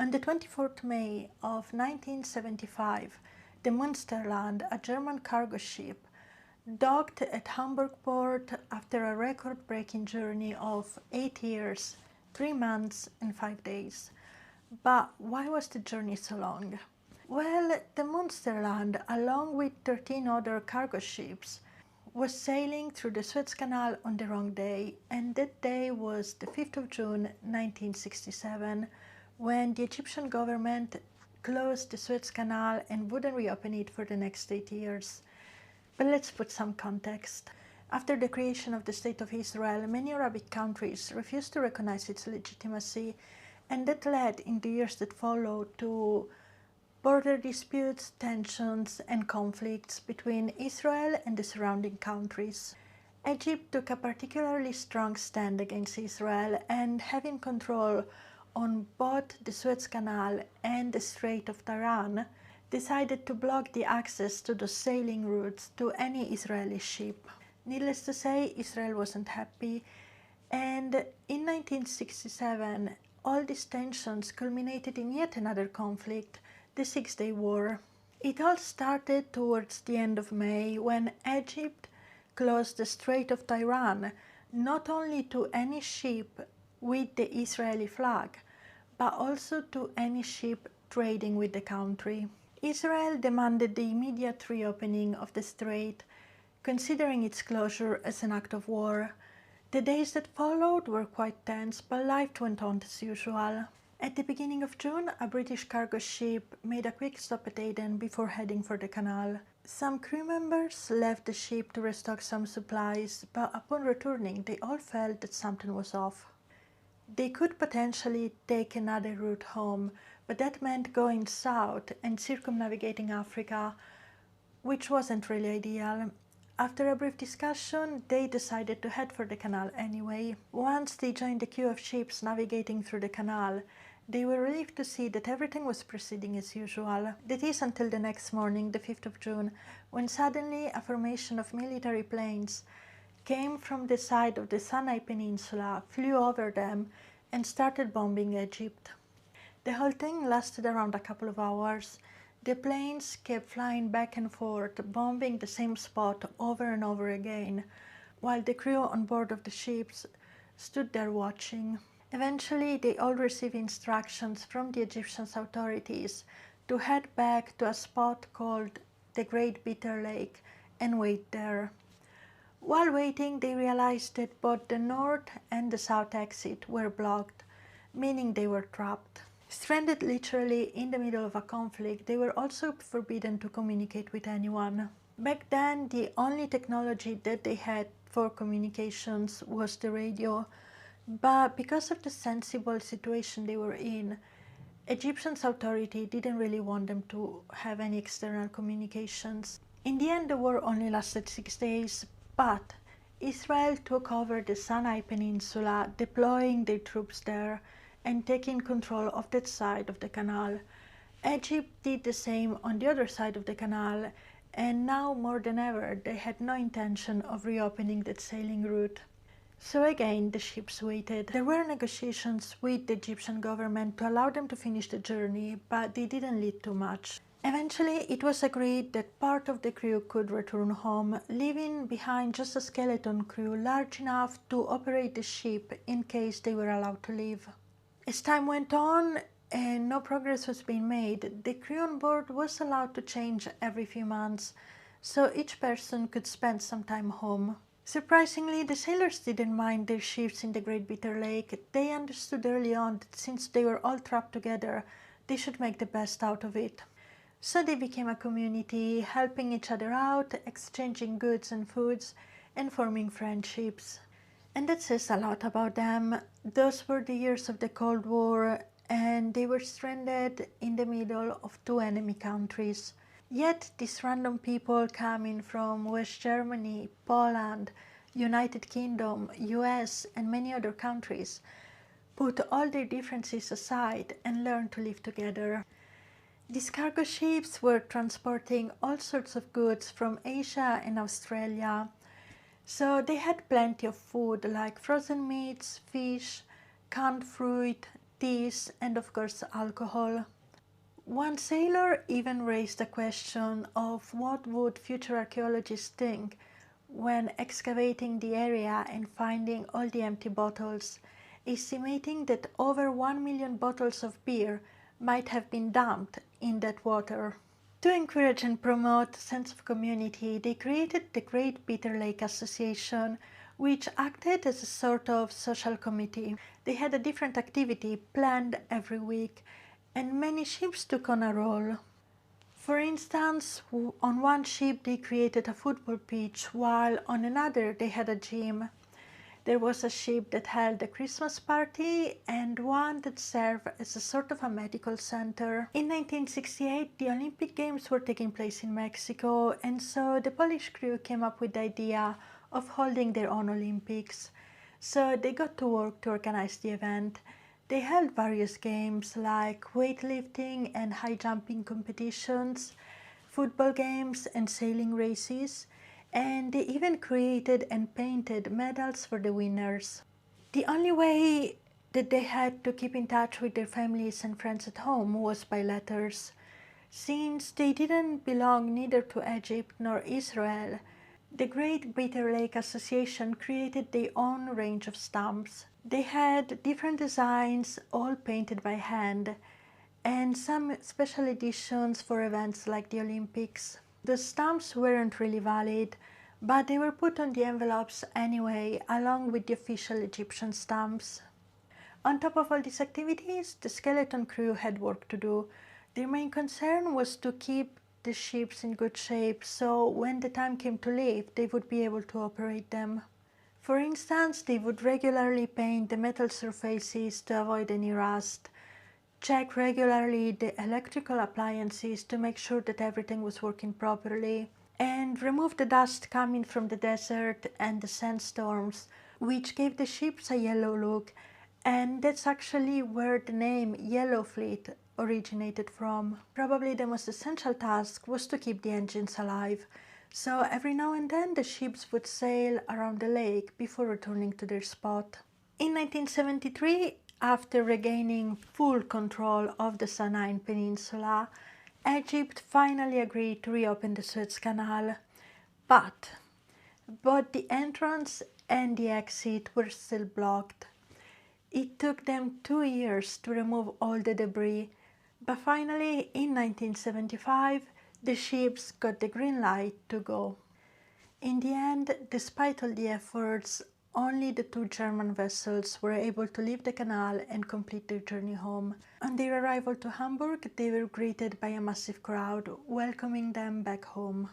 On the 24th May of 1975, the Münsterland, a German cargo ship, docked at Hamburg port after a record-breaking journey of 8 years, 3 months and 5 days. But why was the journey so long? Well, the Münsterland, along with 13 other cargo ships, was sailing through the Suez Canal on the wrong day, and that day was the 5th of June 1967, when the Egyptian government closed the Suez Canal and wouldn't reopen it for the next 8 years. But let's put some context. After the creation of the State of Israel, many Arabic countries refused to recognize its legitimacy, and that led in the years that followed to border disputes, tensions, and conflicts between Israel and the surrounding countries. Egypt took a particularly strong stand against Israel, and having control on both the Suez Canal and the Strait of Tiran, decided to block the access to the sailing routes to any Israeli ship. Needless to say, Israel wasn't happy, and in 1967, all these tensions culminated in yet another conflict, the Six-Day War. It all started towards the end of May, when Egypt closed the Strait of Tiran not only to any ship with the Israeli flag, but also to any ship trading with the country. Israel demanded the immediate reopening of the strait, considering its closure as an act of war. The days that followed were quite tense, but life went on as usual. At the beginning of June, a British cargo ship made a quick stop at Aden before heading for the canal. Some crew members left the ship to restock some supplies, but upon returning, they all felt that something was off. They could potentially take another route home, but that meant going south and circumnavigating Africa, which wasn't really ideal. After a brief discussion, they decided to head for the canal anyway. Once they joined the queue of ships navigating through the canal, they were relieved to see that everything was proceeding as usual. That is until the next morning, the 5th of June, when suddenly a formation of military planes came from the side of the Sinai Peninsula, flew over them, and started bombing Egypt. The whole thing lasted around a couple of hours. The planes kept flying back and forth, bombing the same spot over and over again, while the crew on board of the ships stood there watching. Eventually, they all received instructions from the Egyptian authorities to head back to a spot called the Great Bitter Lake and wait there. While waiting, they realized that both the north and the south exit were blocked, meaning they were trapped. Stranded literally in the middle of a conflict, they were also forbidden to communicate with anyone. Back then, the only technology that they had for communications was the radio, but because of the sensible situation they were in, Egyptian authority didn't really want them to have any external communications. In the end, the war only lasted 6 days, but Israel took over the Sinai Peninsula, deploying their troops there and taking control of that side of the canal. Egypt did the same on the other side of the canal, and now more than ever they had no intention of reopening that sailing route. So again, the ships waited. There were negotiations with the Egyptian government to allow them to finish the journey, but they didn't lead to much. Eventually, it was agreed that part of the crew could return home, leaving behind just a skeleton crew large enough to operate the ship in case they were allowed to leave. As time went on and no progress was being made, the crew on board was allowed to change every few months, so each person could spend some time home. Surprisingly, the sailors didn't mind their shifts in the Great Bitter Lake. They understood early on that since they were all trapped together, they should make the best out of it. So they became a community, helping each other out, exchanging goods and foods, and forming friendships. And that says a lot about them. Those were the years of the Cold War, and they were stranded in the middle of two enemy countries. Yet these random people coming from West Germany, Poland, United Kingdom, US, and many other countries put all their differences aside and learned to live together. These cargo ships were transporting all sorts of goods from Asia and Australia, so they had plenty of food like frozen meats, fish, canned fruit, this, and of course alcohol. One sailor even raised the question of what would future archaeologists think when excavating the area and finding all the empty bottles, estimating that over 1 million bottles of beer might have been dumped in that water. To encourage and promote a sense of community, they created the Great Bitter Lake Association, which acted as a sort of social committee. They had a different activity planned every week, and many ships took on a role. For instance, on one ship they created a football pitch, while on another they had a gym. There was a ship that held a Christmas party and one that served as a sort of a medical center. In 1968, the Olympic Games were taking place in Mexico, and so the Polish crew came up with the idea of holding their own Olympics. So they got to work to organize the event. They held various games like weightlifting and high jumping competitions, football games and sailing races, and they even created and painted medals for the winners. The only way that they had to keep in touch with their families and friends at home was by letters. Since they didn't belong neither to Egypt nor Israel, the Great Bitter Lake Association created their own range of stamps. They had different designs, all painted by hand, and some special editions for events like the Olympics. The stamps weren't really valid, but they were put on the envelopes anyway, along with the official Egyptian stamps. On top of all these activities, the skeleton crew had work to do. Their main concern was to keep the ships in good shape, so when the time came to leave, they would be able to operate them. For instance, they would regularly paint the metal surfaces to avoid any rust, check regularly the electrical appliances to make sure that everything was working properly, and remove the dust coming from the desert and the sandstorms, which gave the ships a yellow look, and that's actually where the name Yellow Fleet originated from. Probably the most essential task was to keep the engines alive, so every now and then the ships would sail around the lake before returning to their spot. In 1973, after regaining full control of the Sinai Peninsula, Egypt finally agreed to reopen the Suez Canal, but both the entrance and the exit were still blocked. It took them 2 years to remove all the debris, but finally in 1975 the ships got the green light to go. In the end, despite all the efforts, only the 2 German vessels were able to leave the canal and complete their journey home. On their arrival to Hamburg, they were greeted by a massive crowd, welcoming them back home.